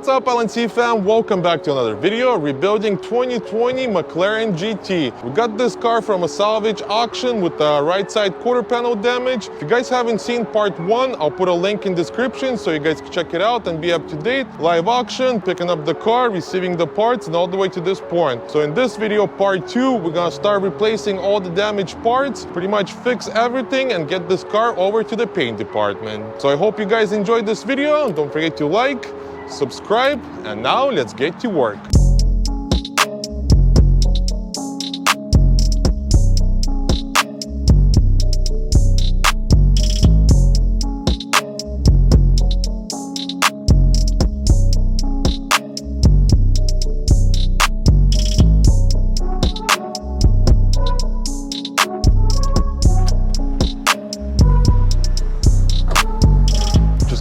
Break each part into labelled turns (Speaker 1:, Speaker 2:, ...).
Speaker 1: What's up, LNC fam? Welcome back to another video rebuilding 2020 Mclaren GT. We got this car from a salvage auction with the right side quarter panel damage. If you guys haven't seen part 1, I'll put a link in description so you guys can check it out and be up to date. Live auction, picking up the car, receiving the parts, and all the way to this point. So in this video, part 2, we're gonna start replacing all the damaged parts, pretty much fix everything and get this car over to the paint department. So I hope you guys enjoyed this video. Don't forget to like, subscribe, and now let's get to work.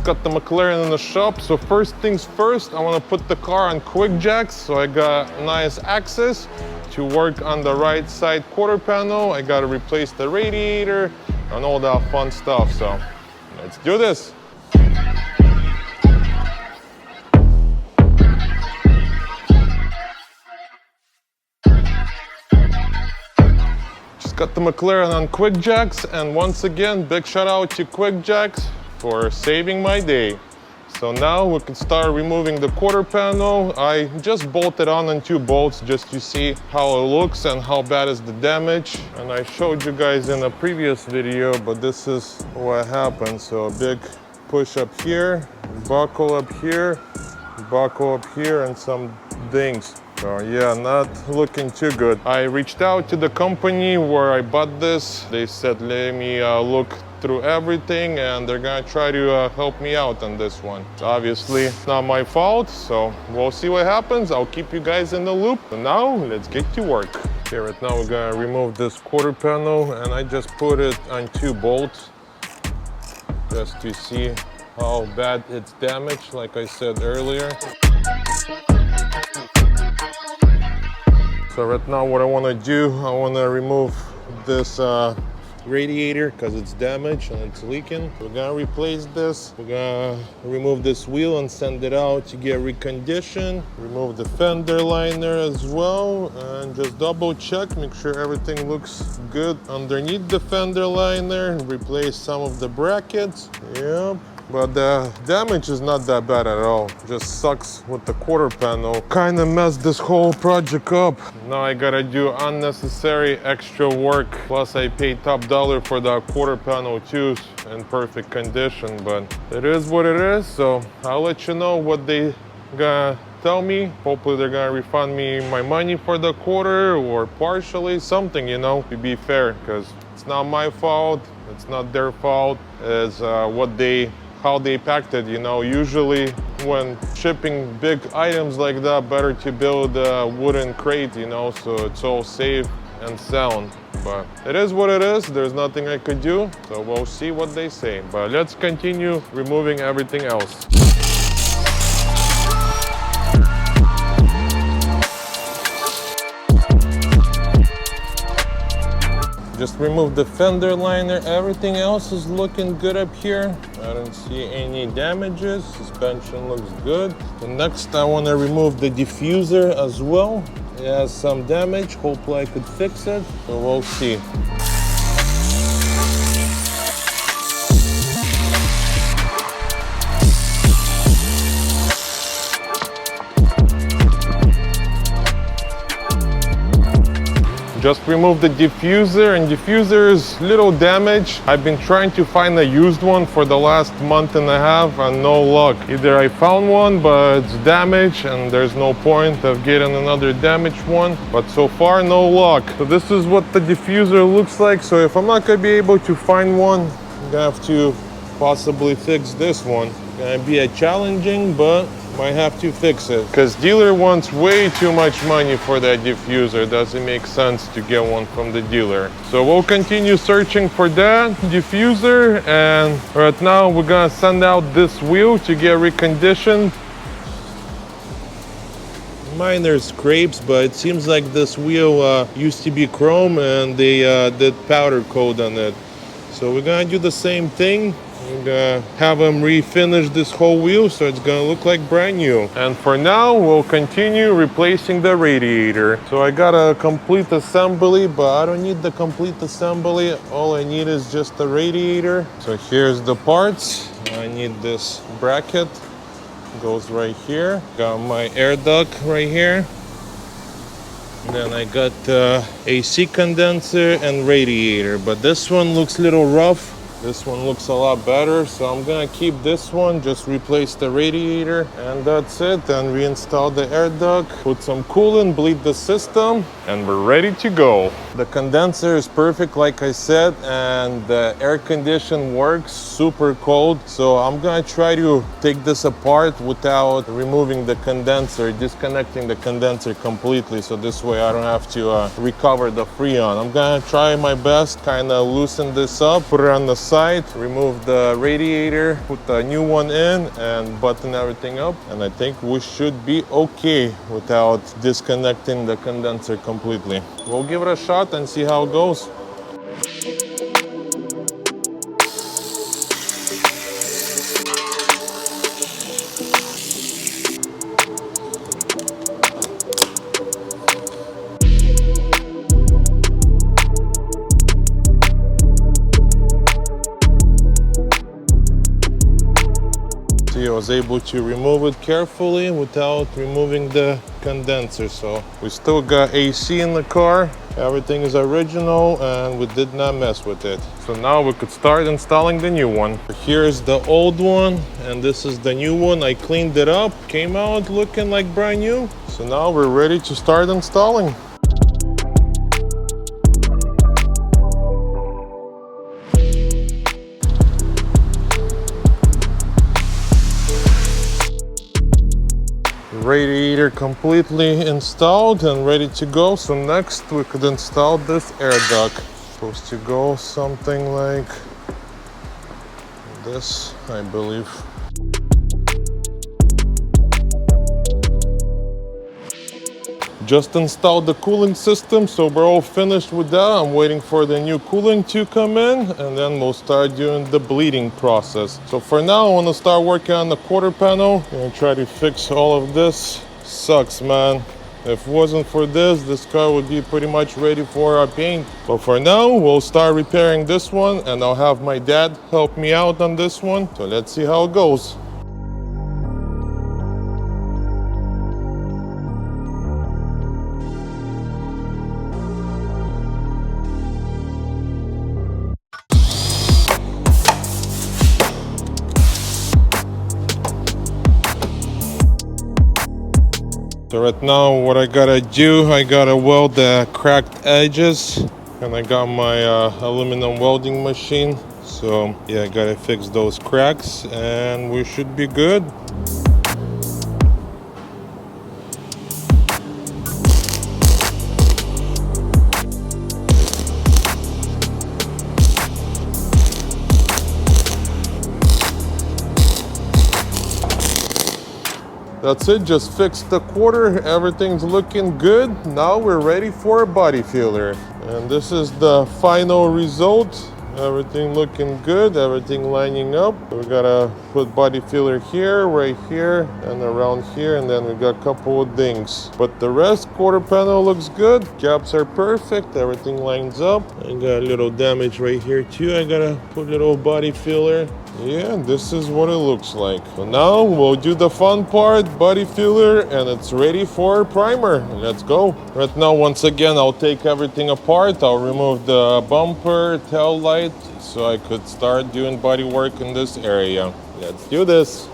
Speaker 1: Got the McLaren in the shop, so first things first, I want to put the car on quick jacks, so I got nice access to work on the right side quarter panel. I got to replace the radiator and all that fun stuff, so let's do this. Just got the McLaren on quick jacks, and once again, big shout out to quick jacks for saving my day. So now we can start removing the quarter panel. I just bolted on 2 bolts just to see how it looks and how bad is the damage. And I showed you guys in a previous video, but this is what happened. So a big push up here, buckle up here, and some dings. So yeah, not looking too good. I reached out to the company where I bought this. They said, let me look through everything and they're gonna try to help me out on this one. Obviously, it's not my fault, so we'll see what happens. I'll keep you guys in the loop. So now, let's get to work. Okay, right now we're gonna remove this quarter panel, and I just put it on 2 bolts just to see how bad it's damaged, like I said earlier. So right now what I want to do, I want to remove this radiator because it's damaged and it's leaking. We're gonna replace this. We're gonna remove this wheel and send it out to get reconditioned. Remove the fender liner as well and just double check, make sure everything looks good underneath the fender liner. Replace some of the brackets. Yep. But the damage is not that bad at all. Just sucks with the quarter panel. Kind of messed this whole project up. Now I gotta do unnecessary extra work. Plus I paid top dollar for the quarter panel too, in perfect condition. But it is what it is. So I'll let you know what they gonna tell me. Hopefully they're gonna refund me my money for the quarter or partially, something, you know, to be fair. Because it's not my fault. It's not their fault. It's how they packed it, you know. Usually when shipping big items like that, better to build a wooden crate, you know, so it's all safe and sound. But it is what it is. There's nothing I could do, so we'll see what they say. But let's continue removing everything else. Just remove the fender liner. Everything else is looking good up here. I don't see any damages. Suspension looks good. So next I want to remove the diffuser as well. It has some damage. Hopefully I could fix it. So we'll see. Just remove the diffuser, and diffuser is little damage. I've been trying to find a used one for the last month and a half and no luck. Either I found one but it's damaged and there's no point of getting another damaged one, but so far no luck. So this is what the diffuser looks like. So if I'm not gonna be able to find one, I'm gonna have to possibly fix this one. It's gonna be a challenging, but might have to fix it because dealer wants way too much money for that diffuser. Doesn't make sense to get one from the dealer. So we'll continue searching for that diffuser, and right now we're gonna send out this wheel to get reconditioned. Minor scrapes, but it seems like this wheel used to be chrome and they did powder coat on it. So we're gonna do the same thing. I'm gonna have them refinish this whole wheel so it's gonna look like brand new. And for now, we'll continue replacing the radiator. So I got a complete assembly, but I don't need the complete assembly. All I need is just the radiator. So here's the parts. I need this bracket. Goes right here. Got my air duct right here. And then I got AC condenser and radiator, but this one looks a little rough. This one looks a lot better, so I'm gonna keep this one, just replace the radiator, and that's it. And reinstall the air duct, put some coolant, bleed the system, and we're ready to go. The condenser is perfect, like I said, and the air condition works super cold. So I'm gonna try to take this apart without removing the condenser, disconnecting the condenser completely, so this way I don't have to recover the Freon. I'm gonna try my best, kind of loosen this up, put it on the side, remove the radiator, put the new one in, and button everything up. And I think we should be okay without disconnecting the condenser completely. We'll give it a shot and see how it goes. I was able to remove it carefully without removing the condenser. So we still got AC in the car. Everything is original and we did not mess with it. So now we could start installing the new one. Here's the old one and this is the new one. I cleaned it up, came out looking like brand new. So now we're ready to start installing. Radiator completely installed and ready to go. So next we could install this air duct. Supposed to go something like this, I believe. Just installed the cooling system, so we're all finished with that. I'm waiting for the new cooling to come in and then we'll start doing the bleeding process. So for now, I want to start working on the quarter panel and try to fix all of this. Sucks, man. If it wasn't for this, this car would be pretty much ready for our paint. But for now, we'll start repairing this one and I'll have my dad help me out on this one. So let's see how it goes. So right now what I gotta do, I gotta weld the cracked edges and I got my aluminum welding machine. So yeah, I gotta fix those cracks and we should be good. That's it, just fixed the quarter, everything's looking good. Now we're ready for a body filler. And this is the final result. Everything looking good, everything lining up. We gotta put body filler here, right here, and around here, and then we got a couple of dings. But the rest, quarter panel looks good. Gaps are perfect, everything lines up. I got a little damage right here too. I gotta put a little body filler. Yeah, this is what it looks like. So now we'll do the fun part, body filler, and it's ready for primer. Let's go. Right now, once again, I'll take everything apart. I'll remove the bumper, tail light, so I could start doing body work in this area. Let's do this.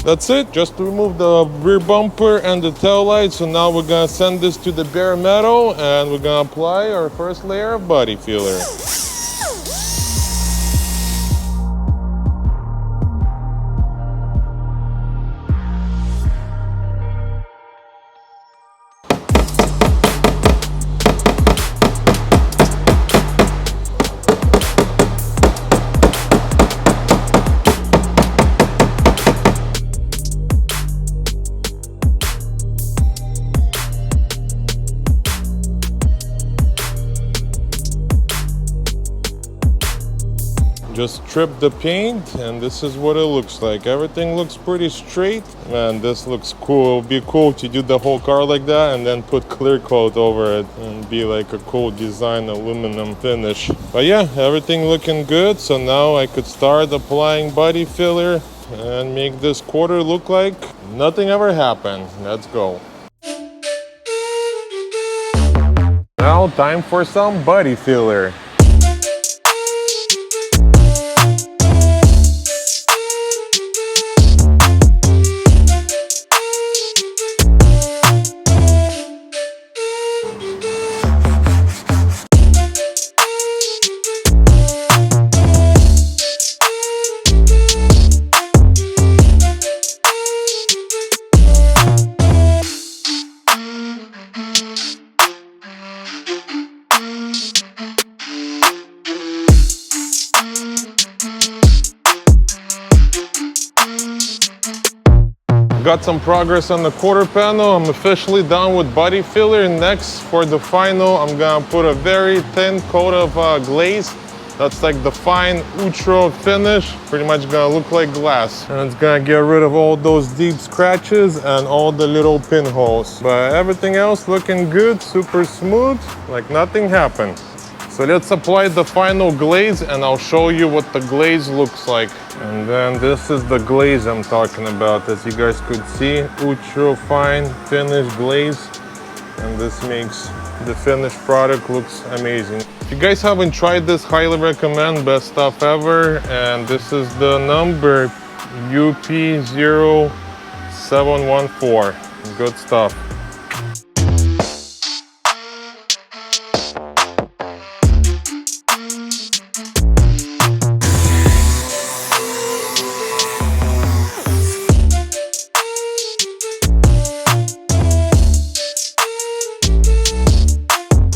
Speaker 1: That's it, just remove the rear bumper and the tail light. So now we're gonna send this to the bare metal and we're gonna apply our first layer of body filler. just strip the paint, and this is what it looks like. Everything looks pretty straight. Man, this looks cool. It'll be cool to do the whole car like that and then put clear coat over it and be like a cool design aluminum finish. But yeah, everything looking good. So now I could start applying body filler and make this quarter look like nothing ever happened. Let's go. Now time for some body filler. Got some progress on the quarter panel. I'm officially done with body filler. Next, for the final, I'm gonna put a very thin coat of glaze. That's like the fine ultra finish. Pretty much gonna look like glass. And it's gonna get rid of all those deep scratches and all the little pinholes. But everything else looking good, super smooth, like nothing happened. So let's apply the final glaze and I'll show you what the glaze looks like. And then this is the glaze I'm talking about. As you guys could see, ultra fine finish glaze. And this makes the finished product looks amazing. If you guys haven't tried this, highly recommend. Best stuff ever. And this is the number UP0714. Good stuff.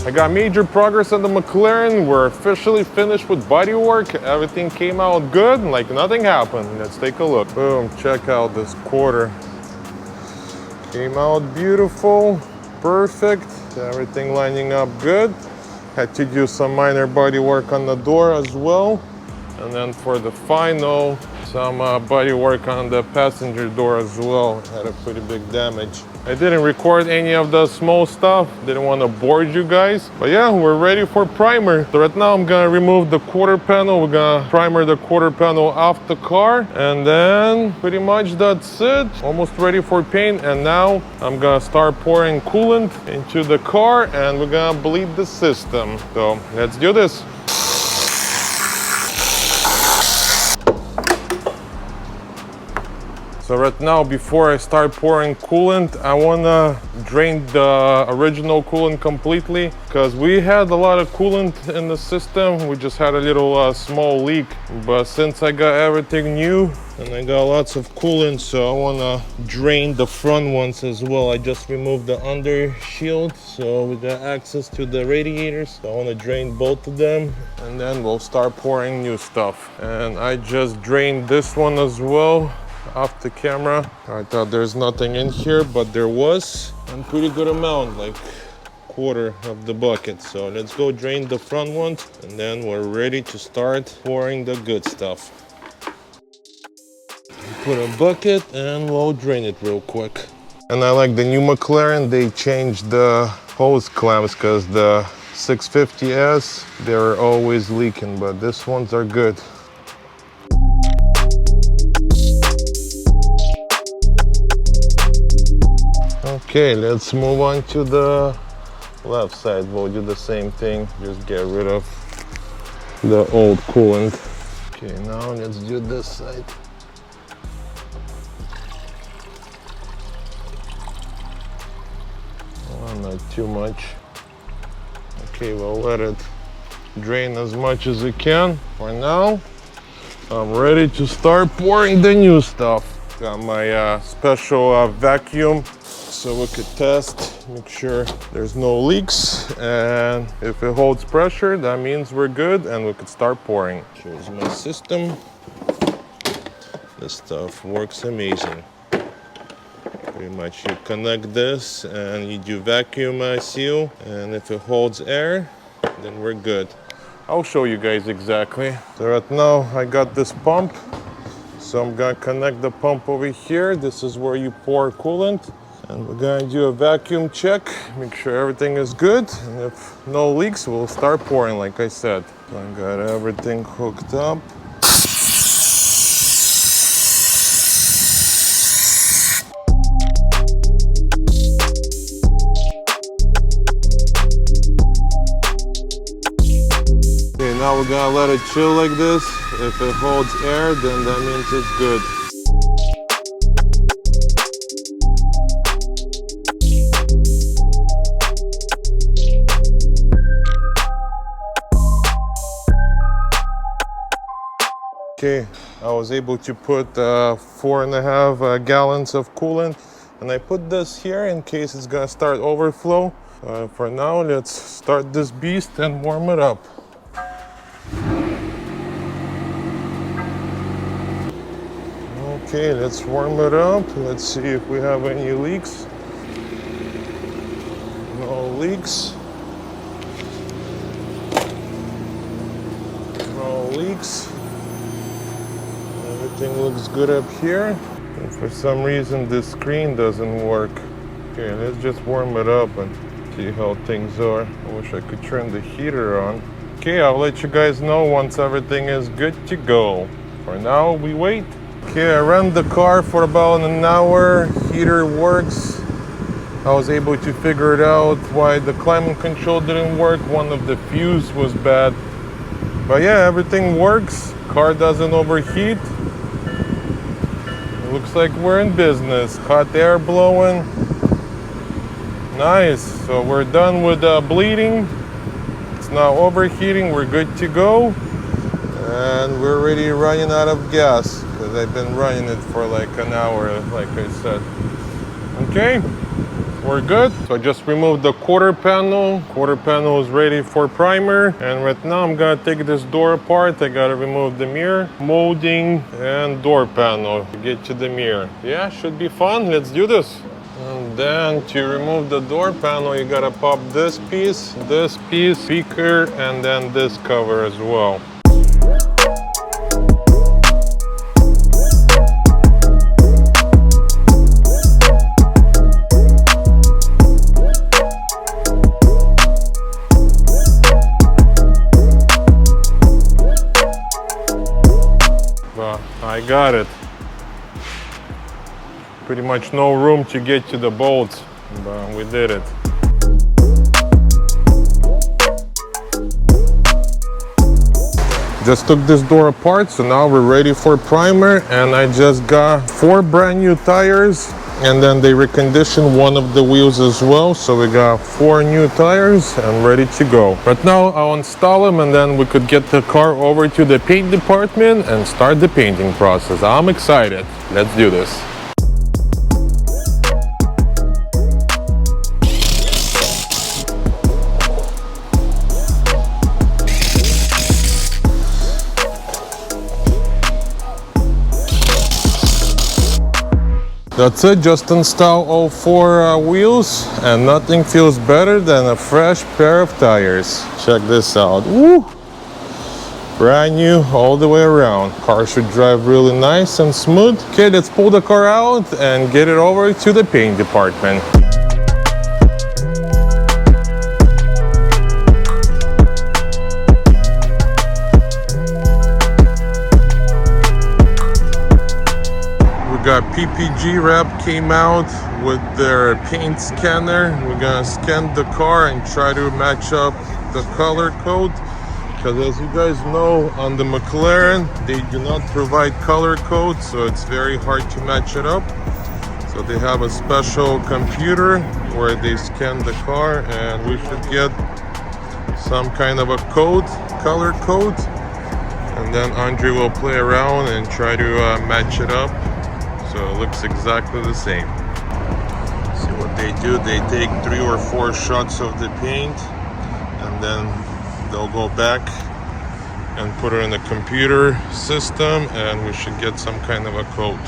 Speaker 1: I got major progress on the Mclaren. We're officially finished with bodywork. Everything came out good, like nothing happened. Let's take a look. Boom, check out this quarter. Came out beautiful, perfect. Everything lining up good. Had to do some minor bodywork on the door as well. And then for the final, some bodywork on the passenger door as well. Had a pretty big damage. I didn't record any of the small stuff. Didn't want to bore you guys. But yeah, we're ready for primer. So right now I'm gonna remove the quarter panel. We're gonna primer the quarter panel off the car. And then pretty much that's it. Almost ready for paint. And now I'm gonna start pouring coolant into the car and we're gonna bleed the system. So let's do this. So right now, before I start pouring coolant, I wanna drain the original coolant completely because we had a lot of coolant in the system. We just had a little small leak. But since I got everything new and I got lots of coolant, so I wanna drain the front ones as well. I just removed the under shield, so we got access to the radiators. So I wanna drain both of them and then we'll start pouring new stuff. And I just drained this one as well off the camera. I thought there's nothing in here, but there was, and pretty good amount, like quarter of the bucket. So let's go drain the front ones and then we're ready to start pouring the good stuff. Put a bucket and we'll drain it real quick. And I like the new Mclaren. They changed the hose clamps because the 650S, they're always leaking, but these ones are good. Okay, let's move on to the left side. We'll do the same thing, just get rid of the old coolant. Okay, now let's do this side. Oh, not too much. Okay, we'll let it drain as much as it can. For now, I'm ready to start pouring the new stuff. Got my special vacuum so we could test, make sure there's no leaks, and if it holds pressure, that means we're good and we could start pouring. Here's my system. This stuff works amazing. Pretty much you connect this and you do vacuum seal, and if it holds air, then we're good. I'll show you guys exactly. So right now I got this pump. So I'm gonna connect the pump over here. This is where you pour coolant. And we're gonna do a vacuum check, make sure everything is good. And if no leaks, we'll start pouring like I said. So I got everything hooked up. Okay, now we're gonna let it chill like this. If it holds air, then that means it's good. Okay, I was able to put 4.5 gallons of coolant, and I put this here in case it's gonna start overflow. For now, let's start this beast and warm it up. Okay, let's warm it up. Let's see if we have any leaks. No leaks. No leaks. Everything looks good up here. And for some reason, this screen doesn't work. Okay, let's just warm it up and see how things are. I wish I could turn the heater on. Okay, I'll let you guys know once everything is good to go. For now, we wait. Okay, I ran the car for about an hour. Heater works. I was able to figure it out why the climate control didn't work. One of the fuse was bad. But yeah, everything works. Car doesn't overheat. It looks like we're in business. Hot air blowing. Nice. So we're done with bleeding. It's now overheating. We're good to go. And we're already running out of gas because I've been running it for like an hour, like I said. Okay, we're good. So I just removed the quarter panel. Quarter panel is ready for primer. And right now I'm gonna take this door apart. I gotta remove the mirror, molding, and door panel to get to the mirror. Yeah, should be fun. Let's do this. And then to remove the door panel, you gotta pop this piece, speaker, and then this cover as well. I got it. Pretty much no room to get to the bolts, but we did it. Just took this door apart, so now we're ready for primer, and I just got 4 brand new tires, and then they reconditioned one of the wheels as well, so we got 4 new tires and ready to go. Right now I'll install them, and then we could get the car over to the paint department and start the painting process. I'm excited. Let's do this. That's it, just install all 4 wheels, and nothing feels better than a fresh pair of tires. Check this out. Woo! Brand new all the way around. Car should drive really nice and smooth. Okay, let's pull the car out and get it over to the paint department. Got PPG Rep came out with their paint scanner. We're gonna scan the car and try to match up the color code, because as you guys know, on the Mclaren they do not provide color code, so it's very hard to match it up. So they have a special computer where they scan the car, and we should get some kind of a code, color code, and then Andre will play around and try to match it up. So it looks exactly the same. See what they do, they take 3 or 4 shots of the paint, and then they'll go back and put it in the computer system, and we should get some kind of a code.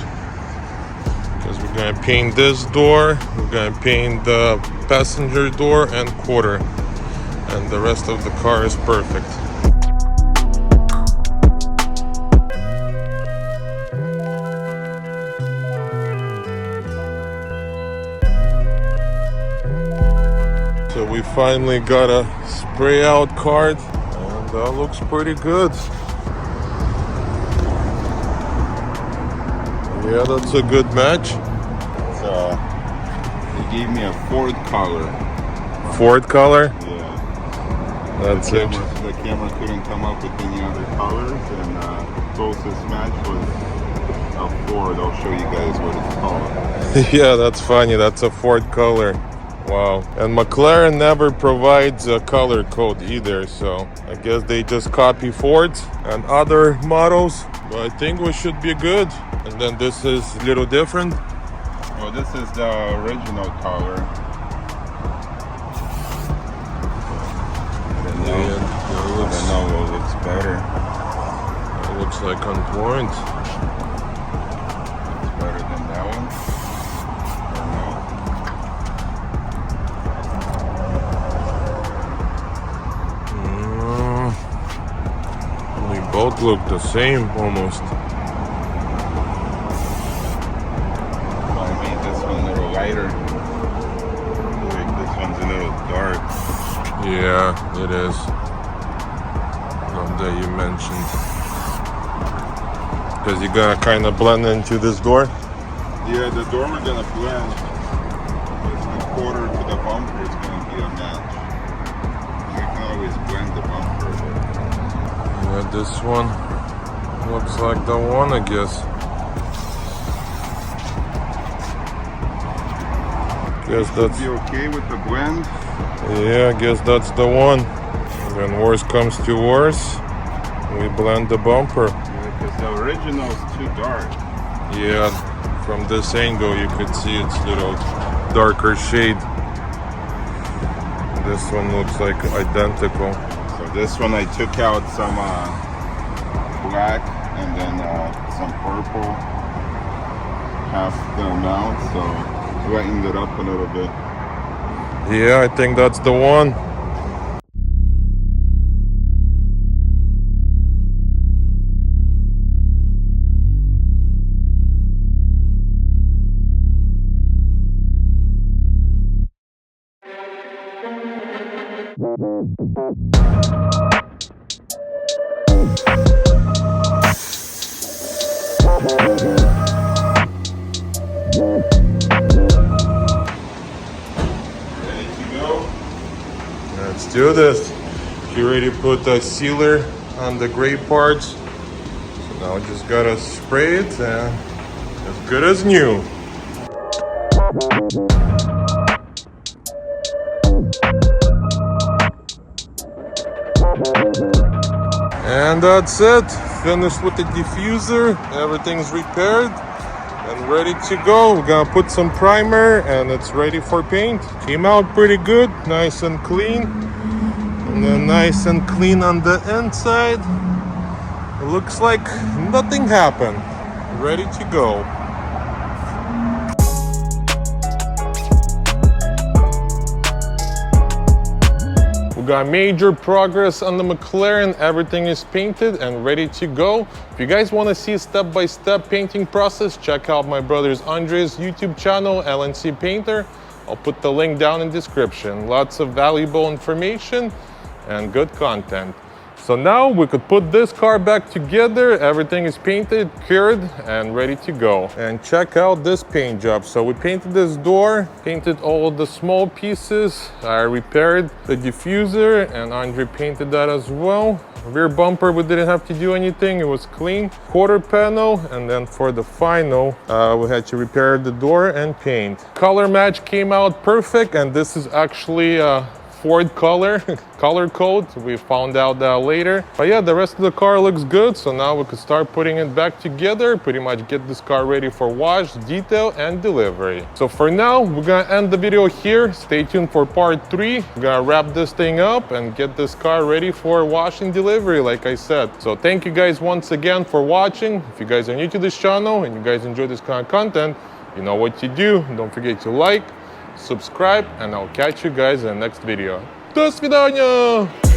Speaker 1: Because we're gonna paint this door, we're gonna paint the passenger door and quarter, and the rest of the car is perfect. finally got a spray out card, and that looks pretty good. Yeah, that's a good match.
Speaker 2: They gave me a Ford color.
Speaker 1: Ford color?
Speaker 2: Yeah.
Speaker 1: That's it.
Speaker 2: The camera couldn't come up with any other colors, and closest match was a Ford. I'll show you guys what it's called.
Speaker 1: Yeah, that's funny. That's a Ford color. Wow. And Mclaren never provides a color code either, so I guess they just copy Fords and other models. But I think we should be good. And then this is a little different.
Speaker 2: Well, this is the original color. I know what looks better.
Speaker 1: It looks like on point.
Speaker 2: It's better than that one.
Speaker 1: They both look the same almost.
Speaker 2: I made this one a little lighter. Like this one's a little dark.
Speaker 1: Yeah, it is. That you mentioned. Because you gotta kind of blend into this door.
Speaker 2: Yeah, the door we're gonna blend. It's the quarter to the bumper. It's gonna be a match. You can always blend the bumper.
Speaker 1: Yeah, this one looks like the one, I guess. Guess that's
Speaker 2: be okay with the blend.
Speaker 1: Yeah, I guess that's the one. When worse comes to worse, we blend the bumper.
Speaker 2: Yeah, because the original is too dark.
Speaker 1: Yeah, from this angle you could see it's a little darker shade. This one looks like identical.
Speaker 2: So this one I took out some black and then some purple, half the amount, so lightened it up a little bit.
Speaker 1: Yeah, I think that's the one. Let's do this. She already put the sealer on the gray parts. So now just gotta spray it and as good as new. And that's it. Finished with the diffuser. Everything's repaired and ready to go. We're gonna put some primer and it's ready for paint. Came out pretty good, nice and clean. And then nice and clean on the inside. It looks like nothing happened. Ready to go. We got major progress on the Mclaren. Everything is painted and ready to go. If you guys want to see a step-by-step painting process, check out my brother's Andre's YouTube channel, LNC Painter. I'll put the link down in the description. Lots of valuable information and good content. So now we could put this car back together. Everything is painted, cured, and ready to go. And check out this paint job. So we painted this door, painted all the small pieces. I repaired the diffuser and Andre painted that as well. Rear bumper, we didn't have to do anything, it was clean. Quarter panel, and then for the final, we had to repair the door and paint. Color match came out perfect, and this is actually Ford color code. We found out that later. But yeah, the rest of the car looks good. So now we could start putting it back together, pretty much get this car ready for wash, detail, and delivery. So for now, we're gonna end the video here. Stay tuned for part 3. We're gonna wrap this thing up and get this car ready for wash and delivery, like I said. So thank you guys once again for watching. If you guys are new to this channel and you guys enjoy this kind of content, you know what to do. Don't forget to like, subscribe, and I'll catch you guys in the next video. До свидания!